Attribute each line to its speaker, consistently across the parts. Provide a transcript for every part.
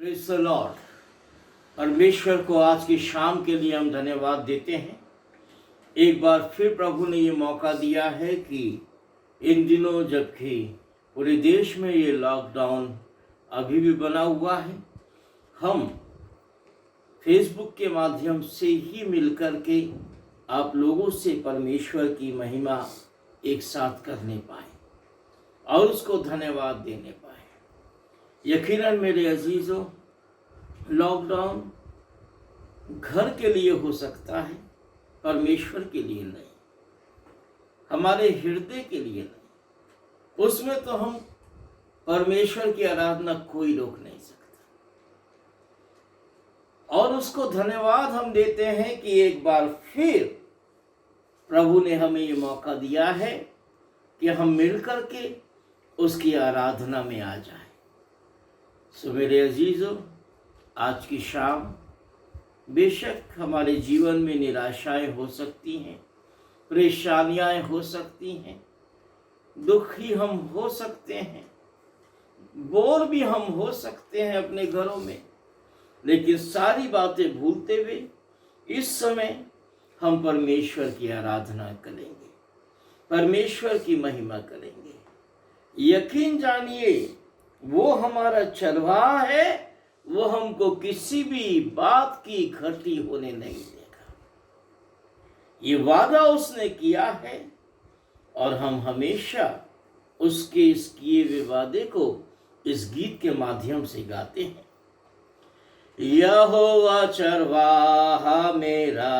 Speaker 1: Praise the Lord. परमेश्वर को आज की शाम के लिए हम धन्यवाद देते हैं। एक बार फिर प्रभु ने ये मौका दिया है कि इन दिनों जबकि पूरे देश में ये लॉकडाउन अभी भी बना हुआ है, हम फेसबुक के माध्यम से ही मिलकर के आप लोगों से परमेश्वर की महिमा एक साथ करने पाए और उसको धन्यवाद देने पाए। यकीनन मेरे अजीजों, लॉकडाउन घर के लिए हो सकता है, परमेश्वर के लिए नहीं, हमारे हृदय के लिए नहीं। उसमें तो हम परमेश्वर की आराधना कोई रोक नहीं सकता और उसको धन्यवाद हम देते हैं कि एक बार फिर प्रभु ने हमें ये मौका दिया है कि हम मिलकर के उसकी आराधना में आ जाएं। सो मेरे अजीजों, आज की शाम बेशक हमारे जीवन में निराशाएं हो सकती हैं, परेशानियां हो सकती हैं, दुखी हम हो सकते हैं, बोर भी हम हो सकते हैं अपने घरों में, लेकिन सारी बातें भूलते हुए इस समय हम परमेश्वर की आराधना करेंगे, परमेश्वर की महिमा करेंगे। यकीन जानिए, वो हमारा चरवाहा है, वो हमको किसी भी बात की घटी होने नहीं देगा। ये वादा उसने किया है और हम हमेशा उसके इस किए हुए वादे को इस गीत के माध्यम से गाते हैं। यहोवा चरवाहा मेरा,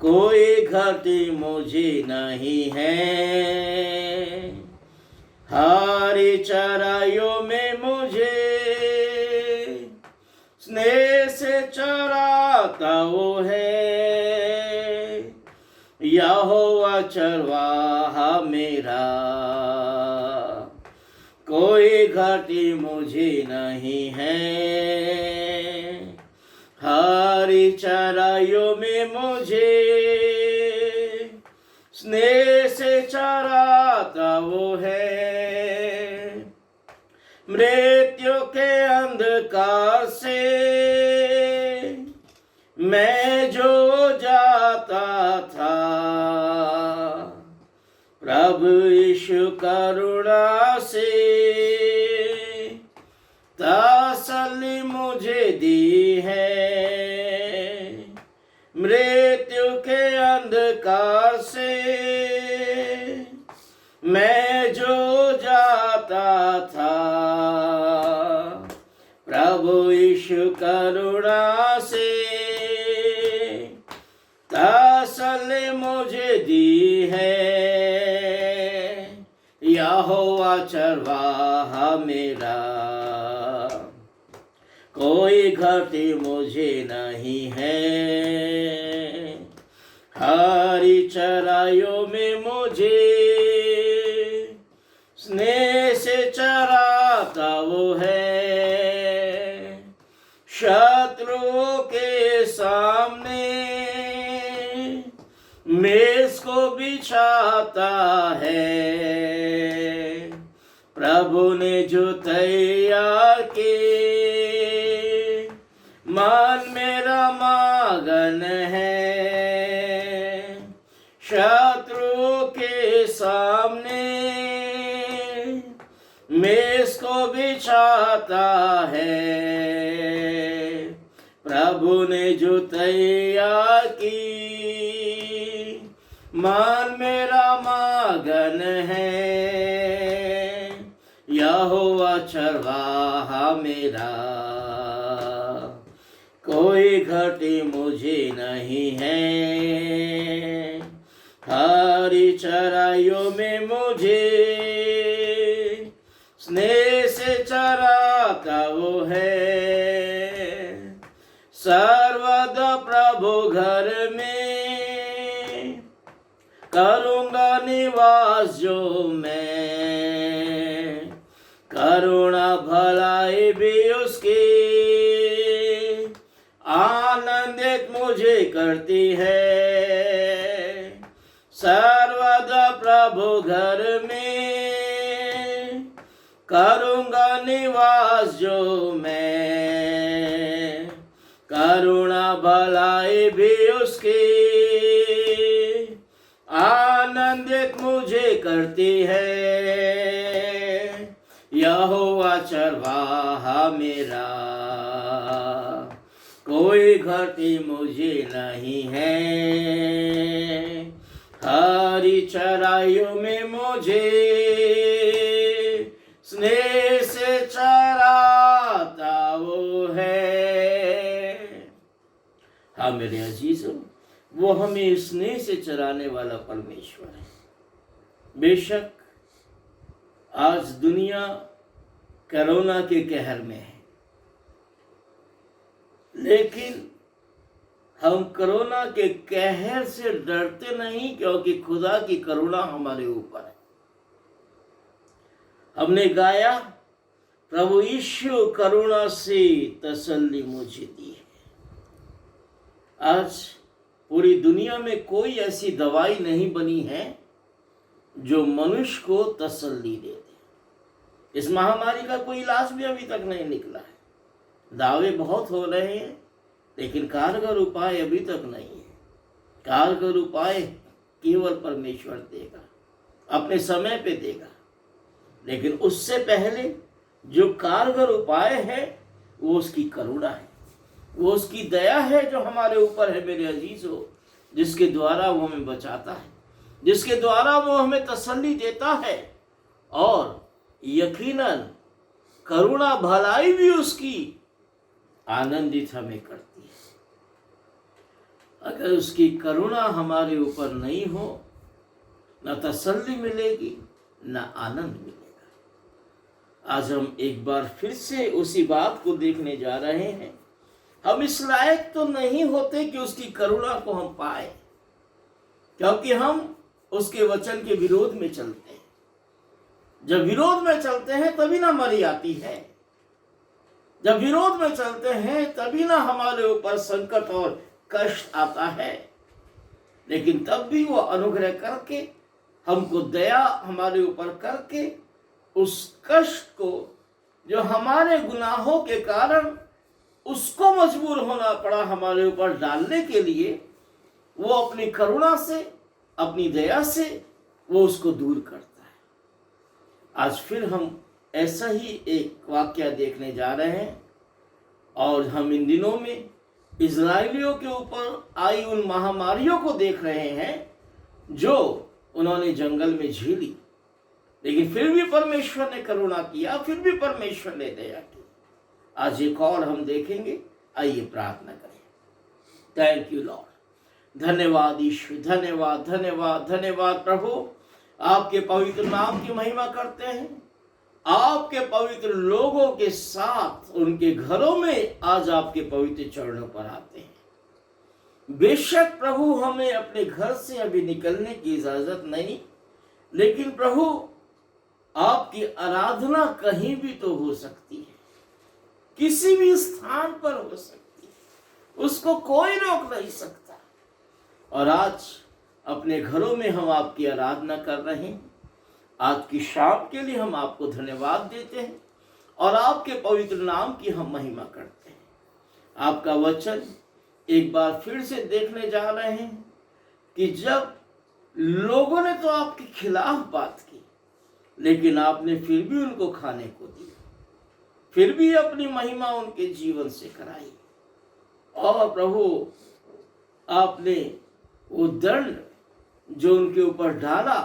Speaker 1: कोई घटी मुझे नहीं है। हरी चराइयों में मुझे स्नेह से चराता वो है। यहोवा चरवाहा मेरा, कोई घटी मुझे नहीं है। हरी चराइयों में मुझे स्नेह से चराता वो है। मृत्यु के अंधकार से मैं जो जाता था, प्रभु यीशु करुणा से तसल्ली मुझे दी है। मृत्यु के अंधकार से मैं जो जाता था, प्रभु यीशु करुणा से तसल्ली मुझे दी है। यहोवा चरवाहा मेरा, कोई घटी मुझे नहीं है। हरी चराइयों में मुझे स्नेह से चराता वो है। शत्रुओं के सामने मेज को बिछाता है। प्रभु ने जो तैयार किए, मन मेरा मगन है। शत्रुओं के सामने मेज को बिछाता है। प्रभु ने जो तैयार की, मन मेरा मगन है। यहोवा चरवाहा मेरा, कोई घटी मुझे नहीं है। हरी चराइयों में मुझे स्नेह से चराता वो है। सर्वदा प्रभु घर में करूँगा निवास जो मैं। करुणा भलाई भी उसकी आनंदित मुझे करती है। सर्वदा प्रभु घर में करूँगा निवास जो मैं, करुणा भलाई भी उसकी आनंदित मुझे करती है। यहोवा चरवाहा मेरा, कोई घटी मुझे नहीं है। हरी चराइयों में मुझे स्नेह से चराता वो है। हाँ मेरे अजीजों, वो हमें स्नेह से चराने वाला परमेश्वर है। बेशक आज दुनिया कोरोना के कहर में है, लेकिन हम कोरोना के कहर से डरते नहीं, क्योंकि खुदा की करुणा हमारे ऊपर है। हमने गाया, प्रभु यीशु करुणा से तसल्ली मुझे दी है। आज पूरी दुनिया में कोई ऐसी दवाई नहीं बनी है जो मनुष्य को तसल्ली दे दे। इस महामारी का कोई इलाज भी अभी तक नहीं निकला है। दावे बहुत हो रहे हैं, लेकिन कारगर उपाय अभी तक नहीं है। कारगर उपाय केवल परमेश्वर देगा, अपने समय पे देगा। लेकिन उससे पहले जो कारगर उपाय है वो उसकी करुणा है, वो उसकी दया है जो हमारे ऊपर है मेरे अजीजों, जिसके द्वारा वो हमें बचाता है, जिसके द्वारा वो हमें तसल्ली देता है। और यकीनन करुणा भलाई भी उसकी आनंदित हमें करती है। अगर उसकी करुणा हमारे ऊपर नहीं हो, न तसल्ली मिलेगी न आनंद मिलेगा। आज हम एक बार फिर से उसी बात को देखने जा रहे हैं। हम इस लायक तो नहीं होते कि उसकी करुणा को हम पाए, क्योंकि हम उसके वचन के विरोध में चलते हैं। जब विरोध में चलते हैं तभी ना मरी आती है, जब विरोध में चलते हैं तभी ना हमारे ऊपर संकट और कष्ट आता है। लेकिन तब भी वो अनुग्रह करके, हमको दया हमारे ऊपर करके, उस कष्ट को जो हमारे गुनाहों के कारण उसको मजबूर होना पड़ा हमारे ऊपर डालने के लिए, वो अपनी करुणा से, अपनी दया से वो उसको दूर करता है। आज फिर हम ऐसा ही एक वाक्य देखने जा रहे हैं, और हम इन दिनों में इजराइलियों के ऊपर आई उन महामारियों को देख रहे हैं जो उन्होंने जंगल में झेली। लेकिन फिर भी परमेश्वर ने करुणा किया, फिर भी परमेश्वर ने दया की। आज एक और हम देखेंगे। आइए प्रार्थना करें। Thank you Lord. धन्यवाद ईश्वर, धन्यवाद धन्यवाद धन्यवाद प्रभु। आपके पवित्र नाम की महिमा करते हैं। आपके पवित्र लोगों के साथ उनके घरों में आज आपके पवित्र चरणों पर आते हैं। बेशक प्रभु हमें अपने घर से अभी निकलने की इजाजत नहीं, लेकिन प्रभु आपकी आराधना कहीं भी तो हो सकती है, किसी भी स्थान पर हो सकती है, उसको कोई रोक नहीं सकता। और आज अपने घरों में हम आपकी आराधना कर रहे हैं। आज की शाम के लिए हम आपको धन्यवाद देते हैं और आपके पवित्र नाम की हम महिमा करते हैं। आपका वचन एक बार फिर से देखने जा रहे हैं कि जब लोगों ने तो आपके खिलाफ बात की, लेकिन आपने फिर भी उनको खाने को दिया, फिर भी अपनी महिमा उनके जीवन से कराई। और प्रभु आपने वो दंड जो उनके ऊपर डाला,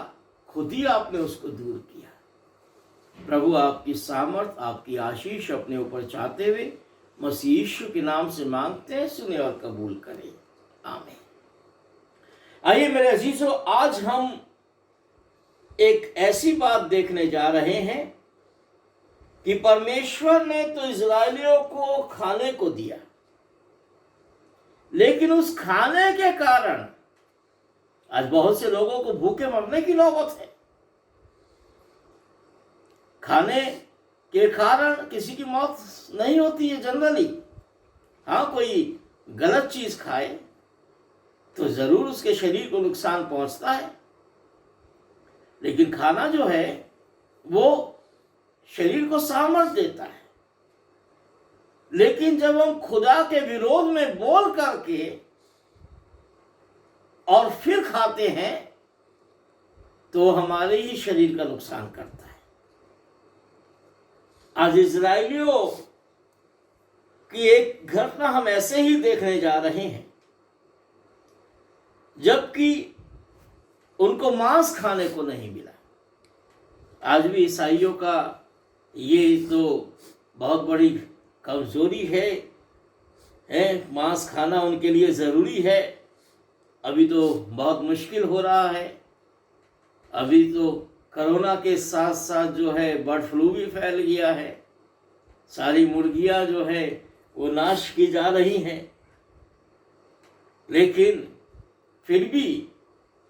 Speaker 1: खुद ही आपने उसको दूर किया। प्रभु आपकी सामर्थ, आपकी आशीष अपने ऊपर चाहते हुए मसीह यीशु के नाम से मांगते हैं, सुने और कबूल करें। आमीन। आइए मेरे अजीजों, आज हम एक ऐसी बात देखने जा रहे हैं कि परमेश्वर ने तो इजराइलियों को खाने को दिया, लेकिन उस खाने के कारण आज बहुत से लोगों को भूखे मरने की नौबत है। खाने के कारण किसी की मौत नहीं होती है जनरली। हाँ, कोई गलत चीज खाए तो जरूर उसके शरीर को नुकसान पहुंचता है, लेकिन खाना जो है वो शरीर को सामर्थ्य देता है। लेकिन जब हम खुदा के विरोध में बोल करके और फिर खाते हैं तो हमारे ही शरीर का नुकसान करता है। आज इजरायलियों की एक घटना हम ऐसे ही देखने जा रहे हैं, जबकि उनको मांस खाने को नहीं मिला। आज भी ईसाइयों का ये तो बहुत बड़ी कमजोरी है मांस खाना उनके लिए ज़रूरी है। अभी तो बहुत मुश्किल हो रहा है। अभी तो कोरोना के साथ साथ जो है बर्ड फ्लू भी फैल गया है। सारी मुर्गियां जो है वो नाश की जा रही हैं। लेकिन फिर भी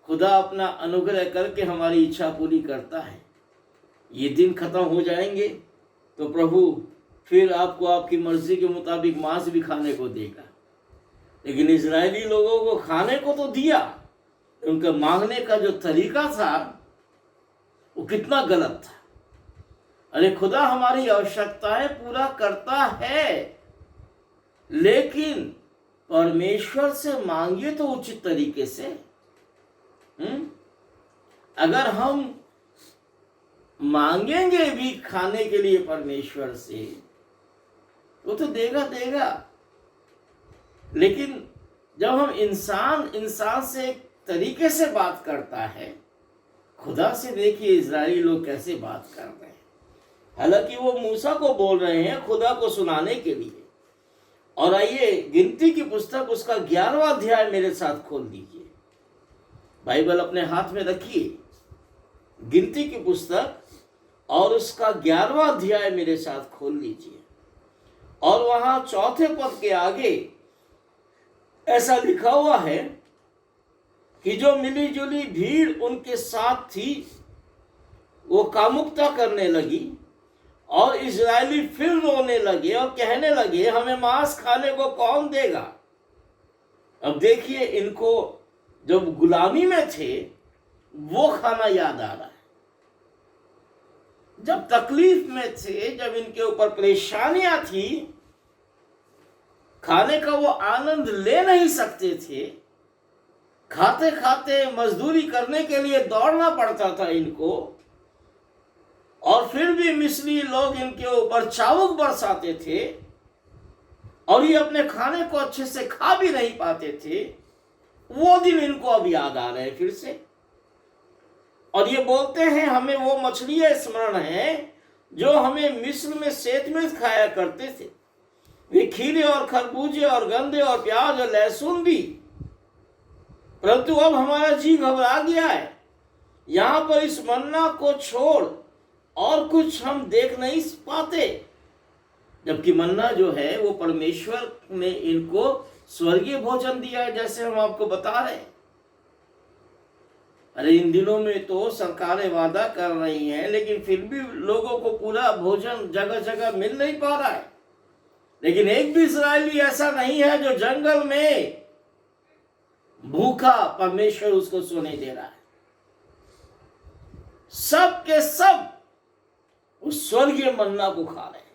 Speaker 1: खुदा अपना अनुग्रह करके हमारी इच्छा पूरी करता है। ये दिन खत्म हो जाएंगे तो प्रभु फिर आपको आपकी मर्जी के मुताबिक मांस भी खाने को देगा। लेकिन इजरायली लोगों को खाने को तो दिया, उनका मांगने का जो तरीका था वो कितना गलत था। अरे खुदा हमारी आवश्यकताएं पूरा करता है, लेकिन परमेश्वर से मांगिए तो उचित तरीके से। अगर हम मांगेंगे भी खाने के लिए परमेश्वर से वो तो देगा। लेकिन जब हम इंसान से एक तरीके से बात करता है, खुदा से देखिए इजरायली लोग कैसे बात कर रहे हैं। हालांकि वो मूसा को बोल रहे हैं खुदा को सुनाने के लिए। और आइए गिनती की पुस्तक उसका 11वां अध्याय मेरे साथ खोल दीजिए। बाइबल अपने हाथ में रखिए, गिनती की पुस्तक और उसका 11वां अध्याय मेरे साथ खोल लीजिए। और वहां चौथे पद के आगे ऐसा लिखा हुआ है कि जो मिली जुली भीड़ उनके साथ थी वो कामुकता करने लगी और इजरायली फिर रोने लगे और कहने लगे हमें मांस खाने को कौन देगा। अब देखिए इनको जब गुलामी में थे वो खाना याद आ रहा है। जब तकलीफ में थे, जब इनके ऊपर परेशानियां थी, खाने का वो आनंद ले नहीं सकते थे। खाते खाते मजदूरी करने के लिए दौड़ना पड़ता था इनको, और फिर भी मिस्री लोग इनके ऊपर चाबुक बरसाते थे और ये अपने खाने को अच्छे से खा भी नहीं पाते थे। वो दिन इनको अब याद आ रहे हैं फिर से, और ये बोलते हैं हमें वो मछलियां स्मरण है जो हमें मिस्र में सेतमेत खाया करते थे। वे खीरे और खरबूजे और गंदे और प्याज और लहसुन भी, परंतु अब हमारा जी घबरा गया है। यहां पर इस मन्ना को छोड़ और कुछ हम देख नहीं पाते। जबकि मन्ना जो है वो परमेश्वर ने इनको स्वर्गीय भोजन दिया है, जैसे हम आपको बता रहे हैं। अरे इन दिनों में तो सरकारें वादा कर रही हैं, लेकिन फिर भी लोगों को पूरा भोजन जगह जगह मिल नहीं पा रहा है। लेकिन एक भी इजरायली ऐसा नहीं है जो जंगल में भूखा परमेश्वर उसको सोने दे रहा है। सब के सब उस स्वर्गीय मन्ना को खा रहे हैं।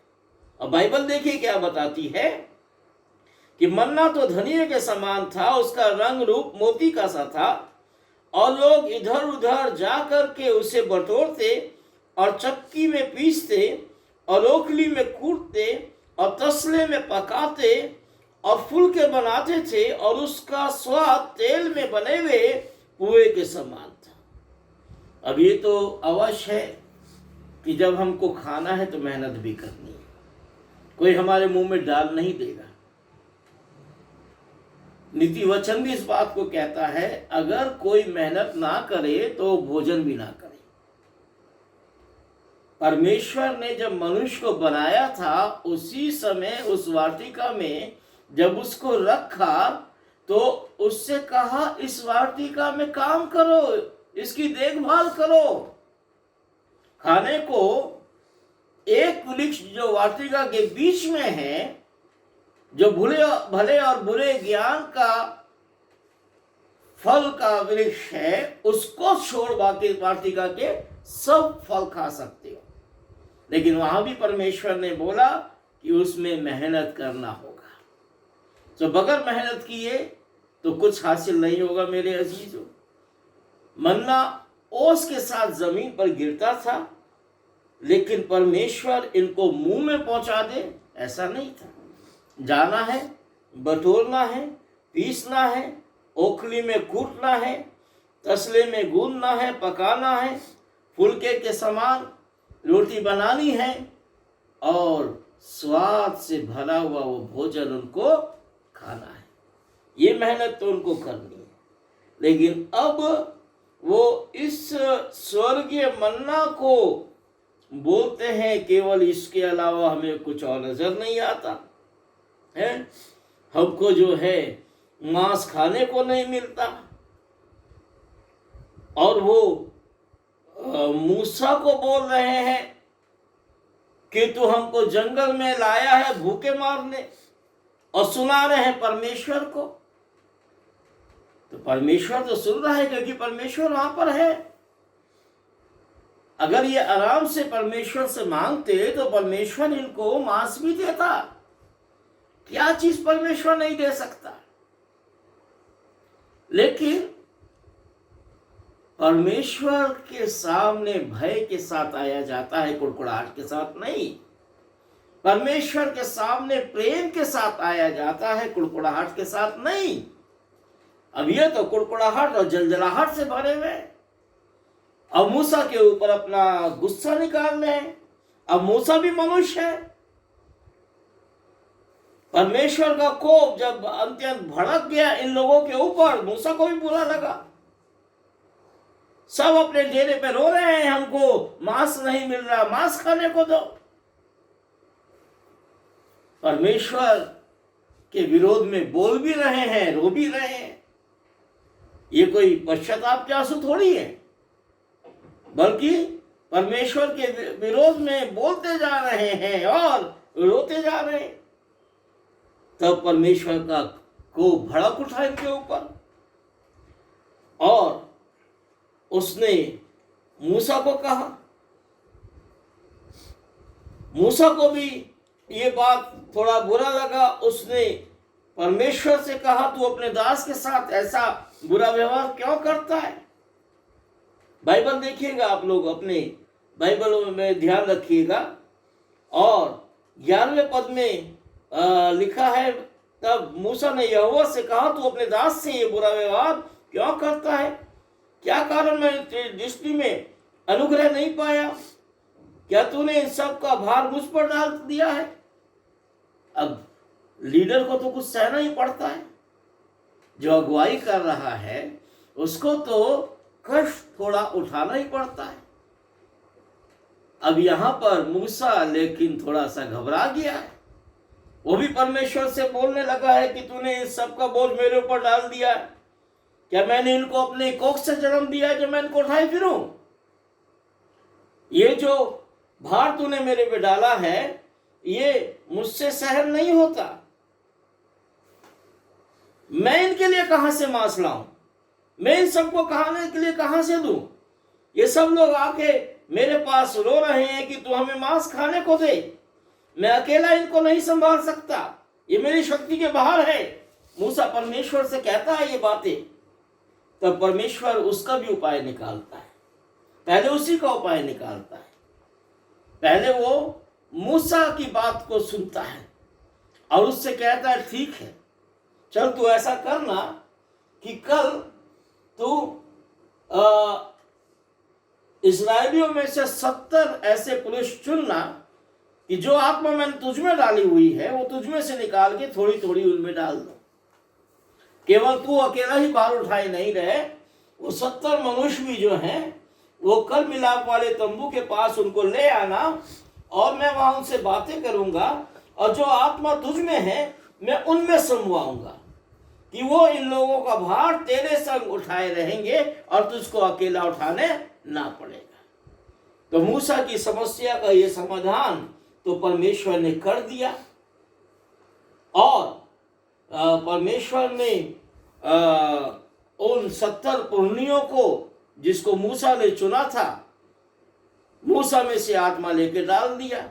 Speaker 1: और बाइबल देखिए क्या बताती है कि मन्ना तो धनिये के समान था, उसका रंग रूप मोती का सा था, और लोग इधर उधर जाकर के उसे बटोरते और चक्की में पीसते और ओखली में कूटते और तसले में पकाते और फुलके बनाते थे, और उसका स्वाद तेल में बने हुए पुए के समान था। अब ये तो अवश्य है कि जब हमको खाना है तो मेहनत भी करनी है। कोई हमारे मुंह में डाल नहीं देगा। नीति वचन भी इस बात को कहता है, अगर कोई मेहनत ना करे तो भोजन भी ना करे। परमेश्वर ने जब मनुष्य को बनाया था, उसी समय उस वाटिका में जब उसको रखा तो उससे कहा इस वाटिका में काम करो, इसकी देखभाल करो। खाने को एक वृक्ष जो वाटिका के बीच में है, जो भले और बुरे ज्ञान का फल का वृक्ष है, उसको छोड़ बाकी वाटिका के सब फल खा सकते हो। लेकिन वहां भी परमेश्वर ने बोला कि उसमें मेहनत करना होगा। तो बगैर मेहनत किए तो कुछ हासिल नहीं होगा मेरे अजीजों। मन्ना ओस के साथ जमीन पर गिरता था, लेकिन परमेश्वर इनको मुंह में पहुंचा दे ऐसा नहीं था। जाना है, बटोरना है, पीसना है, ओखली में कूटना है, तसले में गूंदना है, पकाना है, फुलके के समान रोटी बनानी है और स्वाद से भरा हुआ वो भोजन उनको खाना है। ये मेहनत तो उनको करनी है। लेकिन अब वो इस स्वर्गीय मन्ना को बोलते हैं, केवल इसके अलावा हमें कुछ और नजर नहीं आता है। हमको जो है मांस खाने को नहीं मिलता। और वो मूसा को बोल रहे हैं कि तू हमको जंगल में लाया है भूखे मारने, और सुना रहे हैं परमेश्वर को। तो परमेश्वर तो सुन रहा है क्योंकि परमेश्वर वहां पर है। अगर ये आराम से परमेश्वर से मांगते तो परमेश्वर इनको मांस भी देता। क्या चीज परमेश्वर नहीं दे सकता? लेकिन परमेश्वर के सामने भय के साथ आया जाता है, कुड़कुड़ाहट के साथ नहीं। परमेश्वर के सामने प्रेम के साथ आया जाता है, कुड़कुड़ाहट के साथ नहीं। अब ये तो कुड़कुड़ाहट और जलजलाहट से भरे हुए। अब मूसा के ऊपर अपना गुस्सा निकाल रहे हैं। अब मूसा भी मनुष्य है। परमेश्वर का कोप जब अत्यंत भड़क गया इन लोगों के ऊपर, मूसा को भी बुरा लगा। सब अपने डेरे पे रो रहे हैं, हमको मांस नहीं मिल रहा, मांस खाने को दो। परमेश्वर के विरोध में बोल भी रहे हैं, रो भी रहे हैं। ये कोई पश्चाताप के आंसू थोड़ी है, बल्कि परमेश्वर के विरोध में बोलते जा रहे हैं और रोते जा रहे हैं। तब परमेश्वर का को भड़क उठा इनके ऊपर और उसने मूसा को कहा। मूसा को भी ये बात थोड़ा बुरा लगा। उसने परमेश्वर से कहा, तू अपने दास के साथ ऐसा बुरा व्यवहार क्यों करता है? बाइबल देखिएगा, आप लोग अपने बाइबल में ध्यान रखिएगा। और 11वें पद में लिखा है, तब मूसा ने यहोवा से कहा, तू अपने दास से ये बुरा व्यवहार क्यों करता है? क्या कारण मैंने तेरी दृष्टि में अनुग्रह नहीं पाया? क्या तूने इन सब का भार मुझ पर डाल दिया है? अब लीडर को तो कुछ सहना ही पड़ता है। जो अगुवाई कर रहा है उसको तो कष्ट थोड़ा उठाना ही पड़ता है। अब यहां पर मूसा लेकिन थोड़ा सा घबरा गया है। वो भी परमेश्वर से बोलने लगा है कि तूने इस सब का बोझ मेरे ऊपर डाल दिया है। क्या मैंने इनको अपने कोख से जन्म दिया है जो मैं इनको उठाए फिरूं? ये जो भार तूने मेरे पे डाला है ये मुझसे सहन नहीं होता। मैं इनके लिए कहां से मांस लाऊं? मैं इन सबको खाने के लिए कहां से दूं? ये सब लोग आके मेरे पास रो रहे हैं कि तू हमें मांस खाने को दे। मैं अकेला इनको नहीं संभाल सकता, ये मेरी शक्ति के बाहर है। मूसा परमेश्वर से कहता है ये बातें। तब परमेश्वर उसका भी उपाय निकालता है। पहले उसी का उपाय निकालता है। पहले वो मूसा की बात को सुनता है और उससे कहता है, ठीक है, चल तू ऐसा करना कि कल तू इस्राएलियों में से 70 ऐसे पुरुष चुनना कि जो आत्मा मैंने तुझमें डाली हुई है वो तुझमें से निकाल के थोड़ी थोड़ी उनमें डाल दो। केवल तू अकेला ही भार उठाए नहीं रहे, वो 70 मनुष्य भी जो हैं वो कल मिलाप वाले तंबू के पास उनको ले आना और मैं वहां उनसे बातें करूंगा और जो आत्मा तुझ में है मैं उनमें समवाऊंगा कि वो इन लोगों का भार तेरे संग उठाए रहेंगे और तुझको अकेला उठाने ना पड़ेगा। तो मूसा की समस्या का ये समाधान तो परमेश्वर ने कर दिया और परमेश्वर ने उन 70 पुरनियों को जिसको मूसा ने चुना था मूसा में से आत्मा लेके डाल दिया।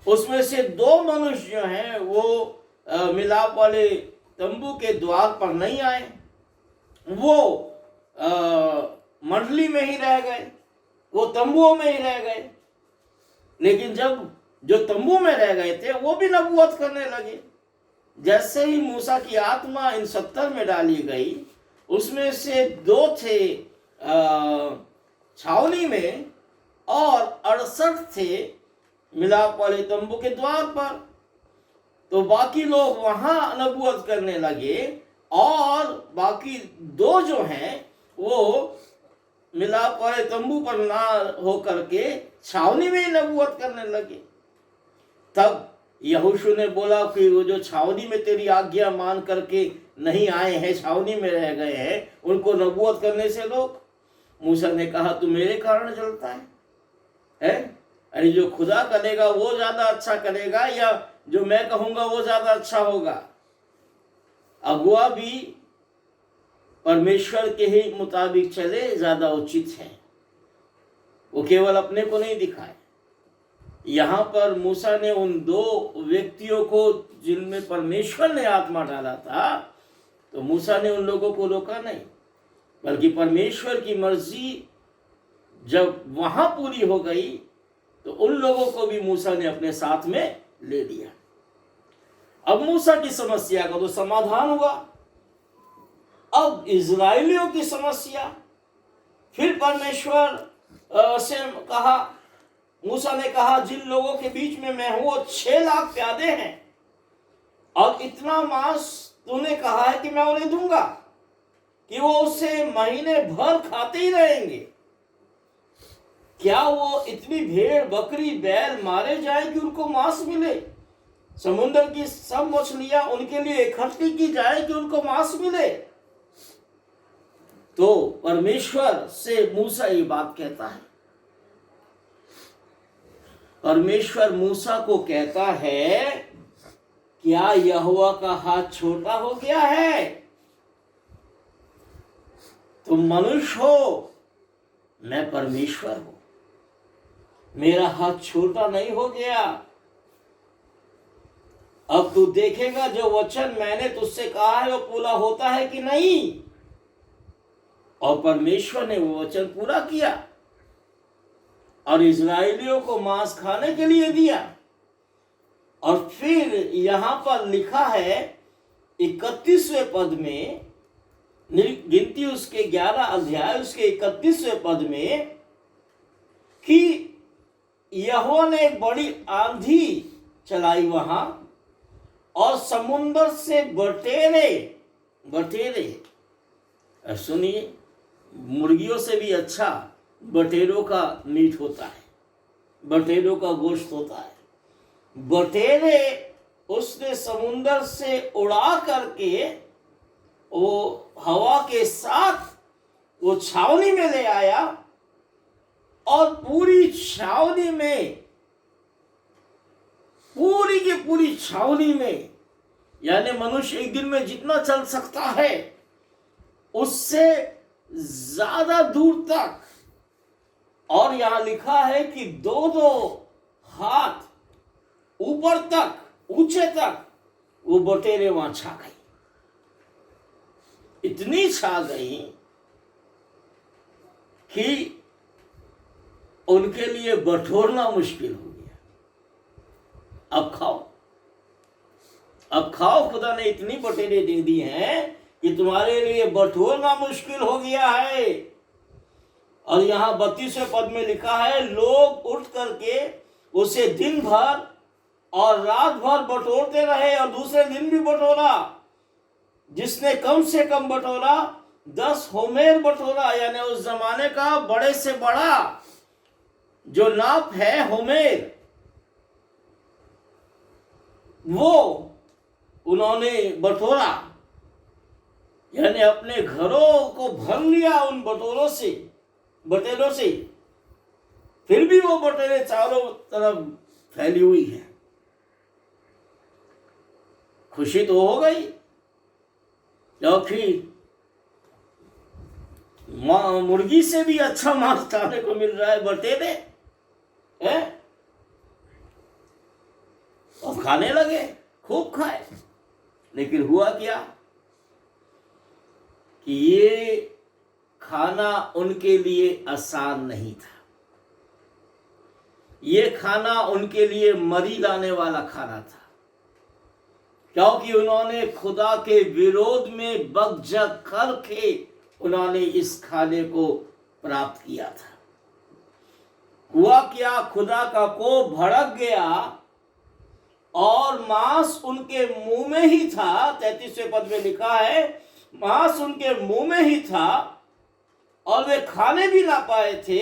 Speaker 1: उसमें से 2 मनुष्य जो हैं वो मिलाप वाले तंबू के द्वार पर नहीं आए, वो मंडली में ही रह गए, वो तंबुओं में ही रह गए। लेकिन जब जो तंबू में रह गए थे वो भी नबूवत करने लगे। जैसे ही मूसा की आत्मा इन 70 में डाली गई, उसमें से 2 थे छावनी में और 68 थे मिलाप वाले तंबू के द्वार पर। तो बाकी लोग वहां नबूवत करने लगे और बाकी 2 जो हैं वो मिलाप वाले तंबू पर ना हो करके छावनी में ही नबूवत करने लगे। तब यहोशू ने बोला कि वो जो छावनी में तेरी आज्ञा मान करके नहीं आए हैं, छावनी में रह गए हैं, उनको नबूवत करने से रोक। मूसा ने कहा तू मेरे कारण जलता है? अरे जो खुदा करेगा वो ज्यादा अच्छा करेगा या जो मैं कहूंगा वो ज्यादा अच्छा होगा? अगुआ भी परमेश्वर के ही मुताबिक चले ज्यादा उचित है, वो केवल अपने को नहीं दिखाए। यहाँ पर मूसा ने उन 2 व्यक्तियों को जिनमें परमेश्वर ने आत्मा डाला था, तो मूसा ने उन लोगों को रोका नहीं, बल्कि परमेश्वर की मर्जी जब वहां पूरी हो गई तो उन लोगों को भी मूसा ने अपने साथ में ले लिया। अब मूसा की समस्या का तो समाधान हुआ। अब इजराइलियों की समस्या, फिर परमेश्वर से कहा, मूसा ने कहा जिन लोगों के बीच में मैं हूं वो 6 लाख प्यादे हैं और इतना मांस तूने कहा है कि मैं उन्हें दूंगा कि वो उसे महीने भर खाते ही रहेंगे। क्या वो इतनी भेड़ बकरी बैल मारे जाए कि उनको मांस मिले? समुद्र की सब मछलियां उनके लिए इकट्ठी की जाए कि उनको मांस मिले? तो परमेश्वर से मूसा ये बात कहता है। परमेश्वर मूसा को कहता है क्या यहोवा का हाथ छोटा हो गया है? तुम मनुष्य हो, मैं परमेश्वर हूं, मेरा हाथ छोटा नहीं हो गया। अब तू देखेगा जो वचन मैंने तुझसे कहा है वो पूरा होता है कि नहीं। और परमेश्वर ने वो वचन पूरा किया और इजराइलियों को मांस खाने के लिए दिया। और फिर यहां पर लिखा है 31वें पद में, गिनती उसके 11 अध्याय उसके 31वें पद में, कि यहोवा ने एक बड़ी आंधी चलाई वहां और समुद्र से बटेरे सुनिए, मुर्गियों से भी अच्छा बटेरों का मीट होता है, बटेरों का गोश्त होता है। बटेरे उसने समुद्र से उड़ा करके वो हवा के साथ वो छावनी में ले आया और पूरी छावनी में, पूरी की पूरी छावनी में, यानी मनुष्य एक दिन में जितना चल सकता है उससे ज्यादा दूर तक, और यहां लिखा है कि 2-2 हाथ ऊपर तक, ऊंचे तक वो बटेरे वहां छा गई। इतनी छा गई कि उनके लिए बटोरना मुश्किल हो गया। अब खाओ, खुदा ने इतनी बटेरे दे दी हैं कि तुम्हारे लिए बटोरना मुश्किल हो गया है। और यहां 32वें पद में लिखा है लोग उठ करके उसे दिन भर और रात भर बटोरते रहे और दूसरे दिन भी बटोरा। जिसने कम से कम बटोरा 10 होमेर बटोरा, यानी उस जमाने का बड़े से बड़ा जो नाप है होमेर, वो उन्होंने बटोरा, यानी अपने घरों को भर लिया उन बटेरों से। फिर भी वो बटेरे चारों तरफ फैली हुई है। खुशी तो हो गई, क्योंकि मुर्गी से भी अच्छा मांस खाने को मिल रहा है, बटेरे है, और खाने लगे, खूब खाए। लेकिन हुआ क्या कि ये खाना उनके लिए आसान नहीं था। ये खाना उनके लिए मरी लाने वाला खाना था, क्योंकि उन्होंने खुदा के विरोध में बकझक करके उन्होंने इस खाने को प्राप्त किया था। हुआ क्या, खुदा का कोप भड़क गया और मांस उनके मुंह में ही था। 33वें पद में लिखा है, मांस उनके मुंह में ही था और वे खाने भी ना पाए थे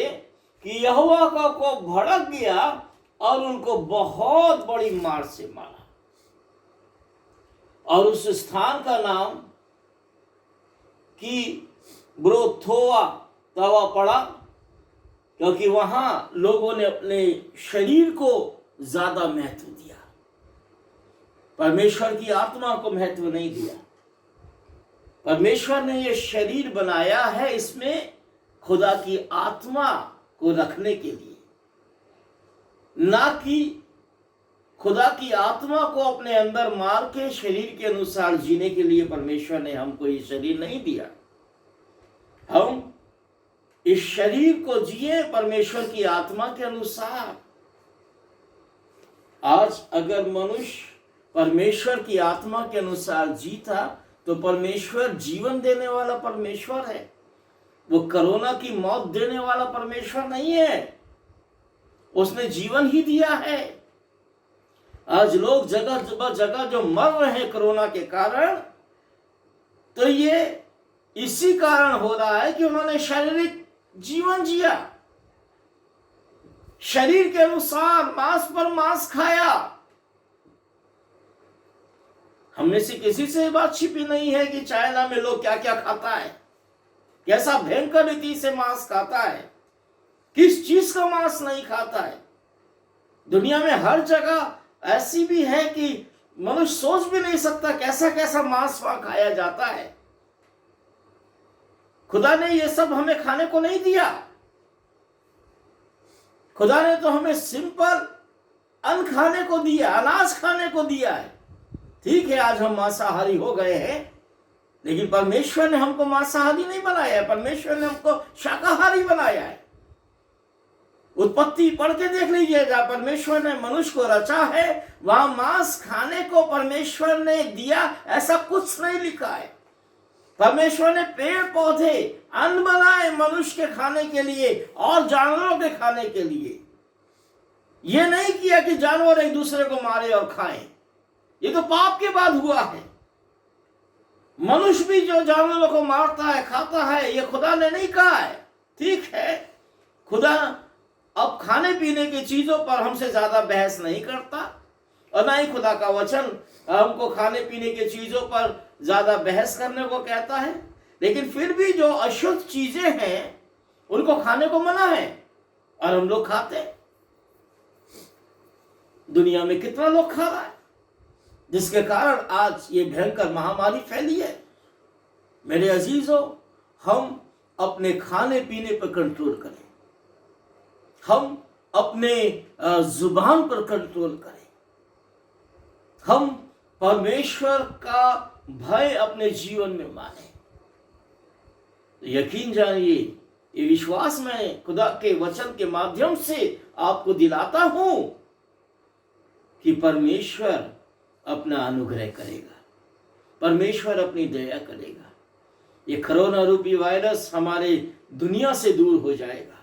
Speaker 1: कि यहोवा का कोप भड़क गया और उनको बहुत बड़ी मार से मारा। और उस स्थान का नाम कि ब्रोथोआ तवा पड़ा, क्योंकि वहां लोगों ने अपने शरीर को ज्यादा महत्व दिया, परमेश्वर की आत्मा को महत्व नहीं दिया। परमेश्वर ने यह शरीर बनाया है इसमें खुदा की आत्मा को रखने के लिए, ना कि खुदा की आत्मा को अपने अंदर मार के शरीर के अनुसार जीने के लिए परमेश्वर ने हमको ये शरीर नहीं दिया। हम इस शरीर को जिए परमेश्वर की आत्मा के अनुसार। आज अगर मनुष्य परमेश्वर की आत्मा के अनुसार जीता तो परमेश्वर जीवन देने वाला परमेश्वर है, वो कोरोना की मौत देने वाला परमेश्वर नहीं है, उसने जीवन ही दिया है। आज लोग जगह जगह जो मर रहे हैं कोरोना के कारण, तो ये इसी कारण हो रहा है कि उन्होंने शारीरिक जीवन जिया, शरीर के अनुसार मांस पर मांस खाया। हमने से किसी से बात छिपी नहीं है कि चाइना में लोग क्या क्या खाता है, कैसा भयंकर रीति से मांस खाता है, किस चीज का मांस नहीं खाता है। दुनिया में हर जगह ऐसी भी है कि मनुष्य सोच भी नहीं सकता कैसा कैसा मांस वहां खाया जाता है। खुदा ने ये सब हमें खाने को नहीं दिया। खुदा ने तो हमें सिंपल अन्न खाने को दिया, अनाज खाने को दिया है। ठीक है, आज हम मांसाहारी हो गए हैं, लेकिन परमेश्वर ने हमको मांसाहारी नहीं बनाया है, परमेश्वर ने हमको शाकाहारी बनाया है। उत्पत्ति पढ़ के देख लीजिए, जहां परमेश्वर ने मनुष्य को रचा है वहां मांस खाने को परमेश्वर ने दिया ऐसा कुछ नहीं लिखा है। परमेश्वर ने पेड़ पौधे अन्न बनाए मनुष्य के खाने के लिए और जानवरों के खाने के लिए। यह नहीं किया कि जानवर एक दूसरे को मारे और खाएं, ये तो पाप के बाद हुआ है। मनुष्य भी जो जानवरों को मारता है खाता है, ये खुदा ने नहीं कहा है। ठीक है, खुदा अब खाने पीने की चीजों पर हमसे ज्यादा बहस नहीं करता और ना ही खुदा का वचन हमको खाने पीने की चीजों पर ज्यादा बहस करने को कहता है। लेकिन फिर भी जो अशुद्ध चीजें हैं उनको खाने को मना है और हम लोग खाते हैं। दुनिया में कितना लोग खा रहा है, जिसके कारण आज ये भयंकर महामारी फैली है। मेरे अजीजों, हम अपने खाने पीने पर कंट्रोल करें, हम अपने जुबान पर कंट्रोल करें, हम परमेश्वर का भय अपने जीवन में माने। तो यकीन जानिए, ये विश्वास मैं खुदा के वचन के माध्यम से आपको दिलाता हूं कि परमेश्वर अपना अनुग्रह करेगा, परमेश्वर अपनी दया करेगा। ये कोरोना रूपी वायरस हमारे दुनिया से दूर हो जाएगा,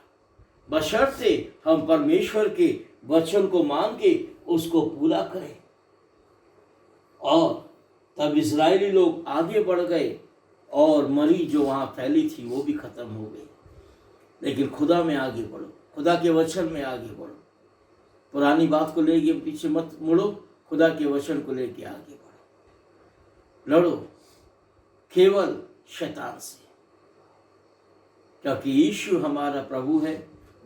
Speaker 1: बशर्ते हम परमेश्वर के वचन को मान के उसको पूरा करें। और तब इजरायली लोग आगे बढ़ गए और मरी जो वहां फैली थी वो भी खत्म हो गई। लेकिन खुदा में आगे बढ़ो, खुदा के वचन में आगे बढ़ो, पुरानी बात को लेके पीछे मत मुड़ो, खुदा के वचन को लेके आगे बढ़ो। लड़ो केवल शैतान से, क्योंकि यीशु हमारा प्रभु है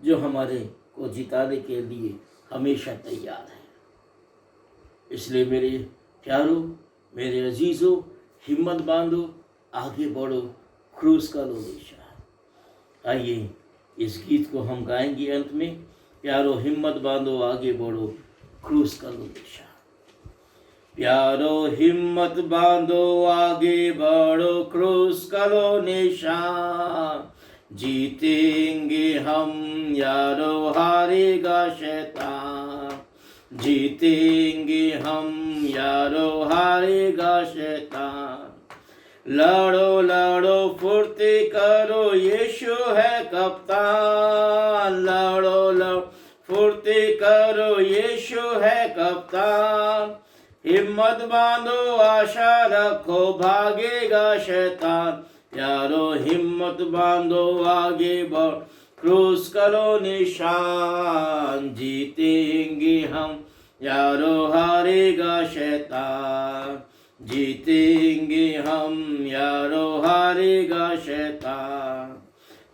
Speaker 1: जो हमारे को जिताने के लिए हमेशा तैयार है। इसलिए मेरे प्यारों, मेरे अजीजों, हिम्मत बांधो, आगे बढ़ो, क्रूस का लो निशान। आइए इस गीत को हम गाएंगे अंत में। प्यारो हिम्मत बांधो आगे बढ़ो क्रूस कर लो निशान। प्यारो हिम्मत बांधो आगे बढ़ो क्रूस करो निशान। जीतेंगे हम यारो हारेगा शैतान। जीतेंगे हम यारो हारेगा शैतान। लड़ो लड़ो फुर्ती करो यीशु है कप्तान। लड़ो लड़ो फुर्ती करो यीशु है कप्तान। हिम्मत बांधो आशा रखो भागेगा शैतान। यारो हिम्मत बांधो आगे बढ़ो क्रूस करो निशान। जीतेंगे हम यारो हारेगा शैतान। जीतेंगे हम यारो हारेगा शैतान।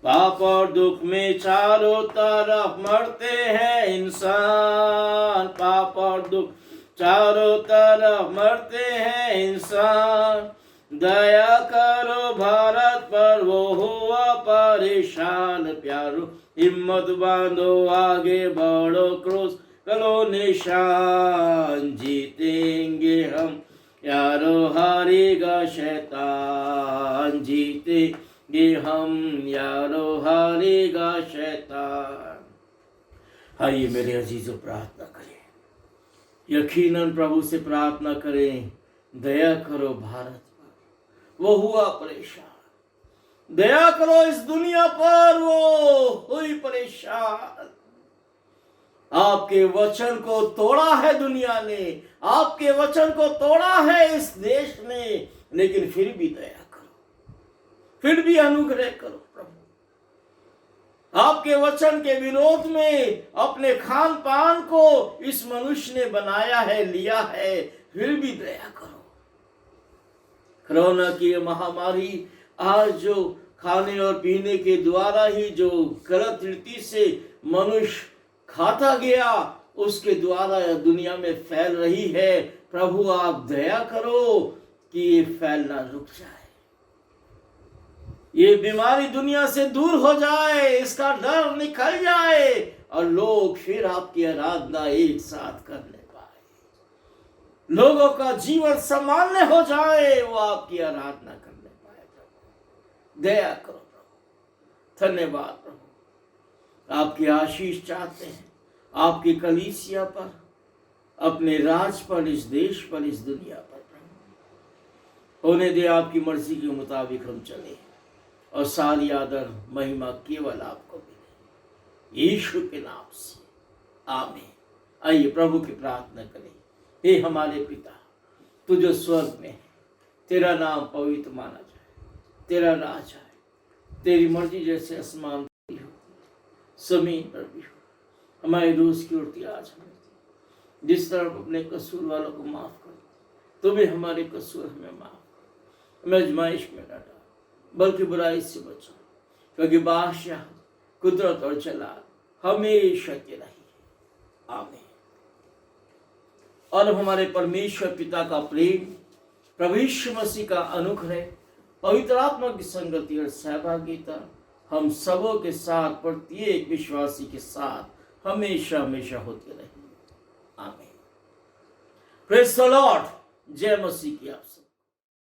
Speaker 1: पाप और दुख में चारों तरफ मरते हैं इंसान। पाप और दुख चारों तरफ मरते हैं इंसान। दया करो भारत पर वो हुआ परेशान। प्यारो हिम्मत बांधो आगे बढ़ो क्रूस करो निशान। जीतेंगे हम यारो हारेगा शैतान। जीतेंगे हम यारो हारेगा शैतान। आइए मेरे अजीजों प्रार्थना करें। यकीनन प्रभु से प्रार्थना करें, दया करो भारत पर, वो हुआ परेशान। दया करो इस दुनिया पर, वो हुई परेशान। आपके वचन को तोड़ा है दुनिया ने, आपके वचन को तोड़ा है इस देश ने, लेकिन फिर भी दया करो, फिर भी अनुग्रह करो प्रभु। आपके वचन के विरोध में अपने खान पान को इस मनुष्य ने बनाया है, लिया है, फिर भी दया करो। कोरोना की महामारी आज जो खाने और पीने के द्वारा ही जो गलत रीति से मनुष्य खाता गया, उसके द्वारा दुनिया में फैल रही है। प्रभु आप दया करो कि ये फैलना रुक जाए, ये बीमारी दुनिया से दूर हो जाए, इसका डर निकल जाए और लोग फिर आपकी आराधना एक साथ करने पाए, लोगों का जीवन सामान्य हो जाए, वो आपकी आराधना करने पाए। प्रभु दया करो प्रभु। धन्यवाद प्रभु। आपकी आशीष चाहते हैं आपकी कलीसिया पर, अपने राज पर, इस देश पर, इस दुनिया पर प्रभु। होने दे आपकी मर्जी के मुताबिक हम चले और सारी आदर महिमा केवल आपको मिले, यीशु के नाम से आमीन। आइए प्रभु की प्रार्थना करें। हे हमारे पिता, तू जो स्वर्ग में है, तेरा नाम पवित्र माना जाए, तेरा राज आए, तेरी मर्जी जैसे आसमान पर हो जमीन पर भी हो। हमारी रोज की रोटी आज हमें दे। जिस तरह अपने कसूर वालों को माफ कर, तो भी हमारे कसूर हमें माफ कर। हमें आजमाइश में न डाल, बल्कि बुराई से बचो, क्योंकि बादशाह, कुदरत और जलाल हमेशा तेरा ही है। आमीन। और अब हमारे परमेश्वर पिता का प्रेम, प्रभु यीशु मसीह का अनुग्रह, पवित्र आत्मा की संगति और सहभागिता हम सबों के साथ, प्रत्येक विश्वासी के साथ हमेशा हमेशा होती रहे। आमीन। Praise the Lord. जय मसीह की आप।